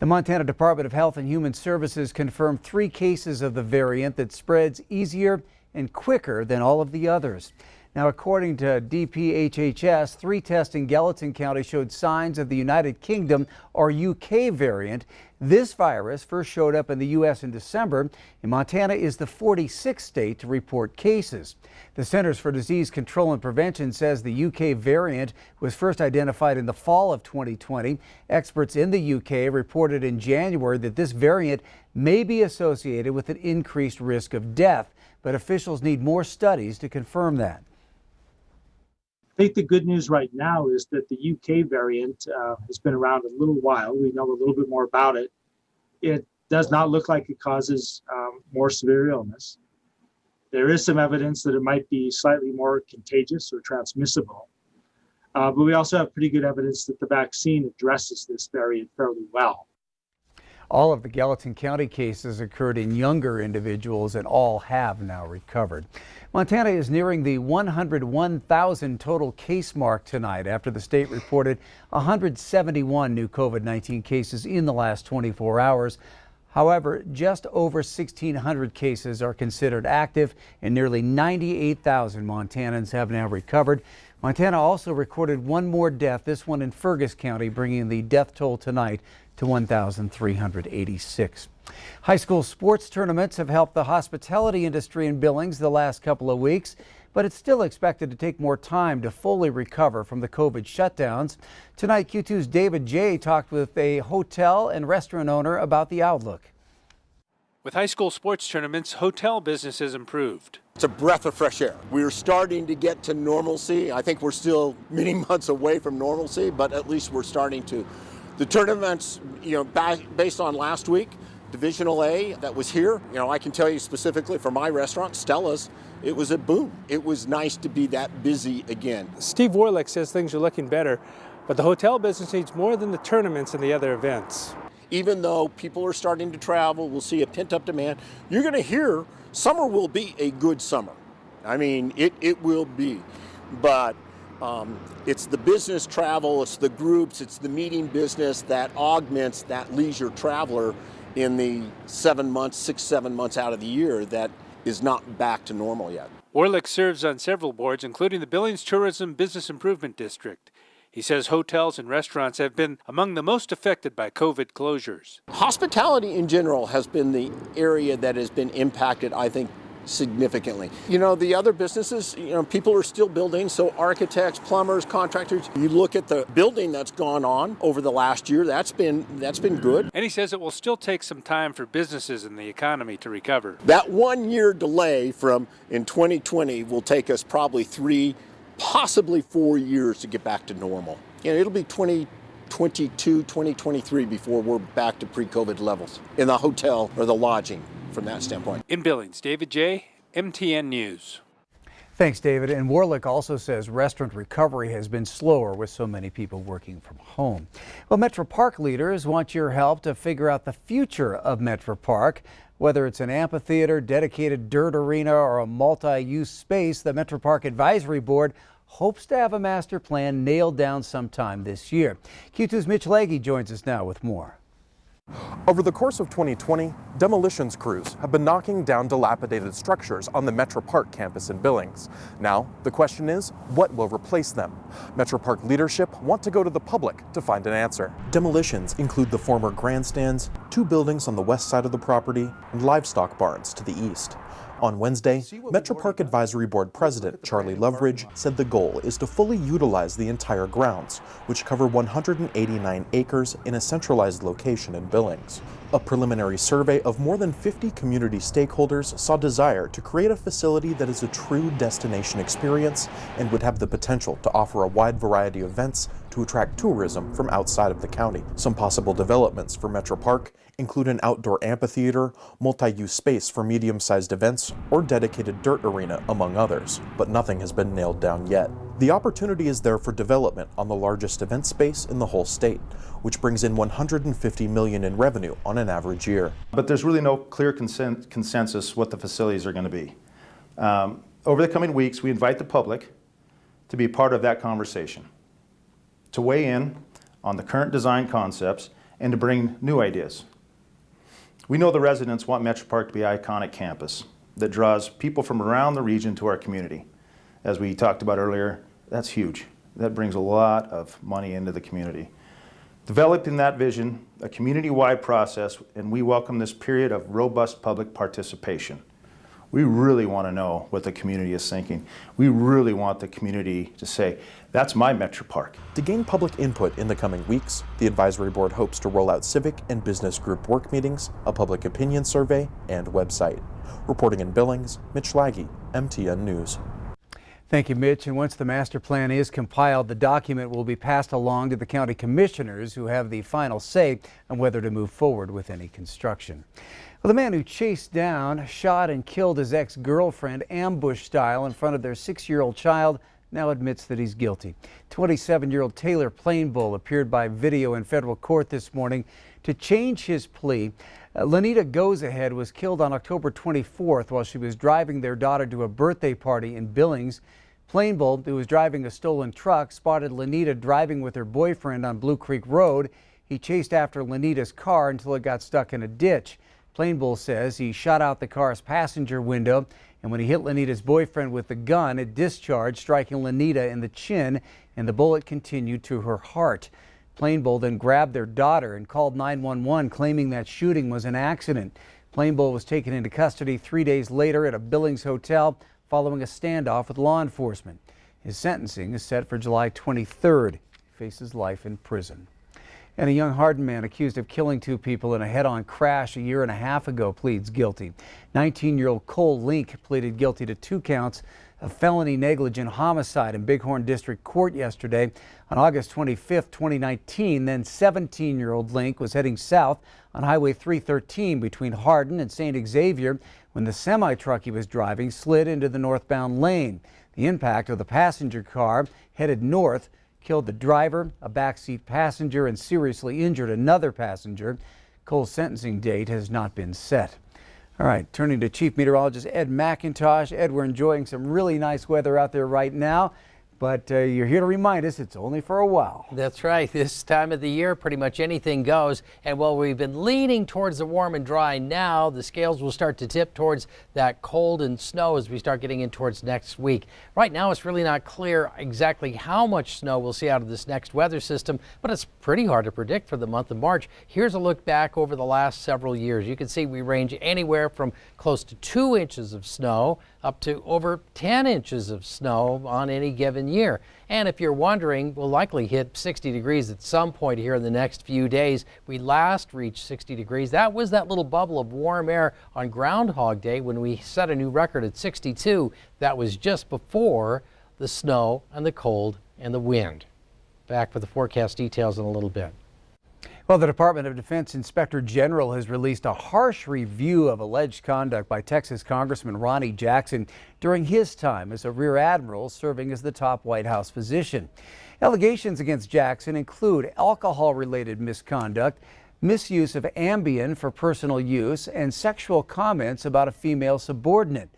The Montana Department of Health and Human Services confirmed 3 cases of the variant that spreads easier and quicker than all of the others. Now, according to DPHHS, 3 tests in Gallatin County showed signs of the United Kingdom or UK variant. This virus first showed up in the U.S. in December, and Montana is the 46th state to report cases. The Centers for Disease Control and Prevention says the UK variant was first identified in the fall of 2020. Experts in the UK reported in January that this variant may be associated with an increased risk of death, but officials need more studies to confirm that. I think the good news right now is that the UK variant has been around a little while. We know a little bit more about it. It does not look like it causes more severe illness. There is some evidence that it might be slightly more contagious or transmissible. But we also have pretty good evidence that the vaccine addresses this variant fairly well. All of the Gallatin County cases occurred in younger individuals, and all have now recovered. Montana is nearing the 101,000 total case mark tonight after the state reported 171 new COVID-19 cases in the last 24 hours. However, just over 1,600 cases are considered active, and nearly 98,000 Montanans have now recovered. Montana also recorded one more death, this one in Fergus County, bringing the death toll tonight to 1,386. High school sports tournaments have helped the hospitality industry in Billings the last couple of weeks, but it's still expected to take more time to fully recover from the COVID shutdowns. Tonight, Q2's David J. talked with a hotel and restaurant owner about the outlook. With high school sports tournaments, hotel business has improved. It's a breath of fresh air. We're starting to get to normalcy. I think we're still many months away from normalcy, but at least we're starting to. The tournaments, based on last week, Divisional A that was here, I can tell you specifically for my restaurant, Stella's, it was a boom. It was nice to be that busy again. Steve Warlick says things are looking better, but the hotel business needs more than the tournaments and the other events. Even though people are starting to travel, we'll see a pent-up demand. You're going to hear summer will be a good summer. I mean, it will be, but it's the business travel, it's the groups, it's the meeting business that augments that leisure traveler in the 7 months, 6, 7 months out of the year that is not back to normal yet. Warlick serves on several boards, including the Billings Tourism Business Improvement District. He says hotels and restaurants have been among the most affected by COVID closures. Hospitality in general has been the area that has been impacted, I think, significantly. The other businesses, people are still building, so architects, plumbers, contractors. You look at the building that's gone on over the last year, that's been good. And he says it will still take some time for businesses and the economy to recover. That 1 year delay from in 2020 will take us probably 3, possibly 4 years to get back to normal. It'll be 2022, 2023 before we're back to pre-COVID levels in the hotel or the lodging from that standpoint. In Billings, David J., MTN News. Thanks, David. And Warlick also says restaurant recovery has been slower with so many people working from home. Well, Metro Park leaders want your help to figure out the future of Metro Park. Whether it's an amphitheater, dedicated dirt arena, or a multi-use space, the Metro Park Advisory Board hopes to have a master plan nailed down sometime this year. Q2's Mitch Legge joins us now with more. Over the course of 2020, demolitions crews have been knocking down dilapidated structures on the Metro Park campus in Billings. Now, the question is, what will replace them? Metro Park leadership want to go to the public to find an answer. Demolitions include the former grandstands, 2 buildings on the west side of the property, and livestock barns to the east. On Wednesday, Metro Park Advisory Board President Charlie Loveridge said the goal is to fully utilize the entire grounds, which cover 189 acres in a centralized location in Billings. A preliminary survey of more than 50 community stakeholders saw desire to create a facility that is a true destination experience and would have the potential to offer a wide variety of events to attract tourism from outside of the county. Some possible developments for Metro Park include an outdoor amphitheater, multi-use space for medium-sized events, or dedicated dirt arena, among others, but nothing has been nailed down yet. The opportunity is there for development on the largest event space in the whole state, which brings in $150 million in revenue on an average year. But there's really no clear consensus what the facilities are going to be. Over the coming weeks, we invite the public to be part of that conversation, to weigh in on the current design concepts and to bring new ideas. We know the residents want Metro Park to be an iconic campus that draws people from around the region to our community. As we talked about earlier, that's huge. That brings a lot of money into the community. Developing that vision, a community-wide process, and we welcome this period of robust public participation. We really want to know what the community is thinking. We really want the community to say, that's my Metro Park. To gain public input in the coming weeks, the advisory board hopes to roll out civic and business group work meetings, a public opinion survey, and website. Reporting in Billings, Mitch Laggy, MTN News. Thank you, Mitch. And once the master plan is compiled, the document will be passed along to the county commissioners, who have the final say on whether to move forward with any construction. Well, the man who chased down, shot, and killed his ex-girlfriend ambush style in front of their 6-year-old child now admits that he's guilty. 27-year-old Taylor Plainbull appeared by video in federal court this morning to change his plea. Lenita Goes-Ahead was killed on October 24th while she was driving their daughter to a birthday party in Billings. Plainbull, who was driving a stolen truck, spotted Lenita driving with her boyfriend on Blue Creek Road. He chased after Lenita's car until it got stuck in a ditch. Plainbull says he shot out the car's passenger window, and when he hit Lenita's boyfriend with the gun, it discharged, striking Lenita in the chin, and the bullet continued to her heart. Plainbull then grabbed their daughter and called 911, claiming that shooting was an accident. Plainbull was taken into custody 3 days later at a Billings hotel following a standoff with law enforcement. His sentencing is set for July 23rd. He faces life in prison. And a young Hardin man accused of killing 2 people in a head-on crash a year and a half ago pleads guilty. 19-year-old Cole Link pleaded guilty to 2 counts of felony negligent homicide in Bighorn District Court yesterday. On August 25, 2019, then 17-year-old Link was heading south on Highway 313 between Hardin and St. Xavier when the semi-truck he was driving slid into the northbound lane. The impact of the passenger car headed north killed the driver, a backseat passenger, and seriously injured another passenger. Cole's sentencing date has not been set. All right, turning to Chief Meteorologist Ed McIntosh. Ed, we're enjoying some really nice weather out there right now, but you're here to remind us it's only for a while. That's right. This time of the year, pretty much anything goes. And while we've been leaning towards the warm and dry now, the scales will start to tip towards that cold and snow as we start getting in towards next week. Right now, it's really not clear exactly how much snow we'll see out of this next weather system, but it's pretty hard to predict for the month of March. Here's a look back over the last several years. You can see we range anywhere from close to 2 inches of snow up to over 10 inches of snow on any given year. And if you're wondering, we'll likely hit 60 degrees at some point here in the next few days. We last reached 60 degrees. That was that little bubble of warm air on Groundhog Day when we set a new record at 62. That was just before the snow and the cold and the wind. Back with the forecast details in a little bit. Well, the Department of Defense Inspector General has released a harsh review of alleged conduct by Texas Congressman Ronnie Jackson during his time as a Rear Admiral serving as the top White House physician. Allegations against Jackson include alcohol-related misconduct, misuse of Ambien for personal use, and sexual comments about a female subordinate.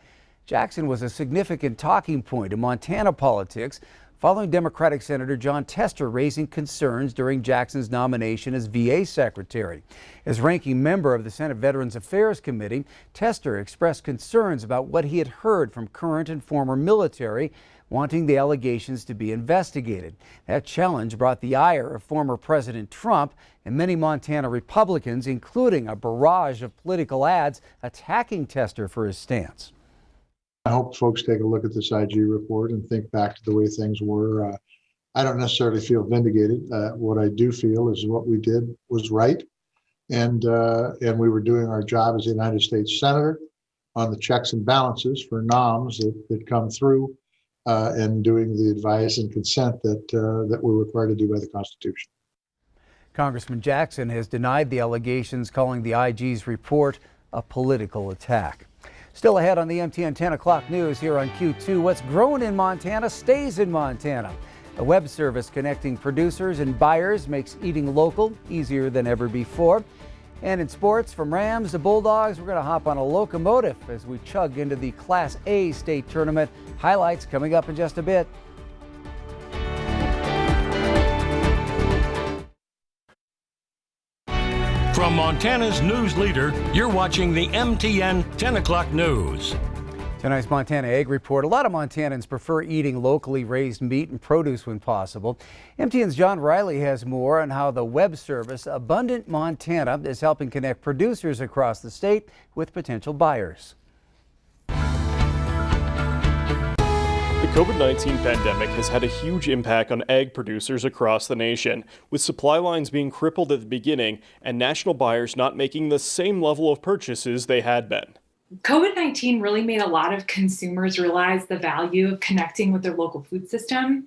Jackson was a significant talking point in Montana politics, following Democratic Senator John Tester raising concerns during Jackson's nomination as VA Secretary. As ranking member of the Senate Veterans Affairs Committee, Tester expressed concerns about what he had heard from current and former military, wanting the allegations to be investigated. That challenge brought the ire of former President Trump and many Montana Republicans, including a barrage of political ads attacking Tester for his stance. I hope folks take a look at this IG report and think back to the way things were. I don't necessarily feel vindicated. What I do feel is what we did was right. And we were doing our job as a United States Senator on the checks and balances for noms that come through and doing the advice and consent that we're required to do by the Constitution. Congressman Jackson has denied the allegations, calling the IG's report a political attack. Still ahead on the MTN 10 o'clock news here on Q2, what's grown in Montana stays in Montana. A web service connecting producers and buyers makes eating local easier than ever before. And in sports, from Rams to Bulldogs, we're going to hop on a locomotive as we chug into the Class A state tournament. Highlights coming up in just a bit. From Montana's news leader, you're watching the MTN 10 o'clock news. Tonight's Montana Ag Report. A lot of Montanans prefer eating locally raised meat and produce when possible. MTN's John Riley has more on how the web service Abundant Montana is helping connect producers across the state with potential buyers. The COVID-19 pandemic has had a huge impact on ag producers across the nation, with supply lines being crippled at the beginning and national buyers not making the same level of purchases they had been. COVID-19 really made a lot of consumers realize the value of connecting with their local food system.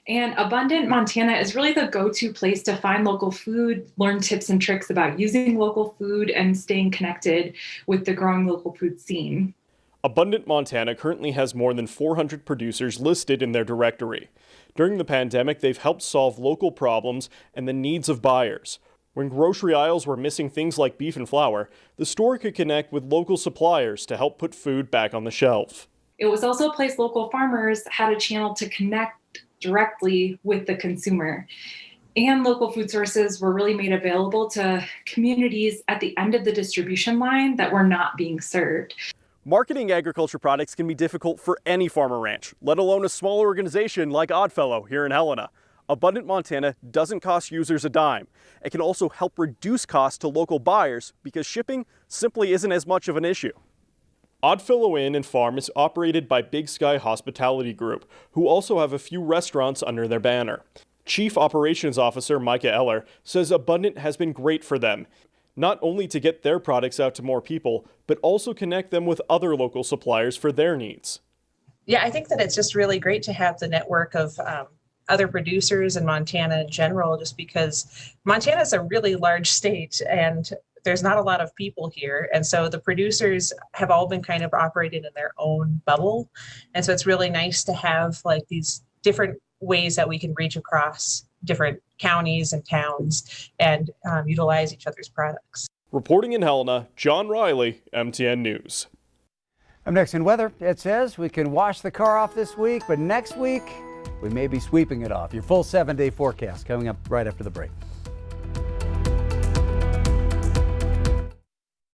And Abundant Montana is really the go-to place to find local food, learn tips and tricks about using local food, and staying connected with the growing local food scene. Abundant Montana currently has more than 400 producers listed in their directory. During the pandemic, they've helped solve local problems and the needs of buyers. When grocery aisles were missing things like beef and flour, the store could connect with local suppliers to help put food back on the shelf. It was also a place local farmers had a channel to connect directly with the consumer. And local food sources were really made available to communities at the end of the distribution line that were not being served. Marketing agriculture products can be difficult for any farm or ranch, let alone a small organization like Oddfellow here in Helena. Abundant Montana doesn't cost users a dime. It can also help reduce costs to local buyers because shipping simply isn't as much of an issue. Oddfellow Inn and Farm is operated by Big Sky Hospitality Group, who also have a few restaurants under their banner. Chief Operations Officer Micah Eller says Abundant has been great for them, not only to get their products out to more people, but also connect them with other local suppliers for their needs. Yeah, I think that it's just really great to have the network of other producers in Montana in general, just because Montana is a really large state and there's not a lot of people here. And so the producers have all been kind of operated in their own bubble. And so it's really nice to have like these different ways that we can reach across different counties and towns and utilize each other's products. Reporting in Helena, John Riley, MTN News. Up next in weather, it says we can wash the car off this week, but next week we may be sweeping it off. Your full 7-day forecast coming up right after the break.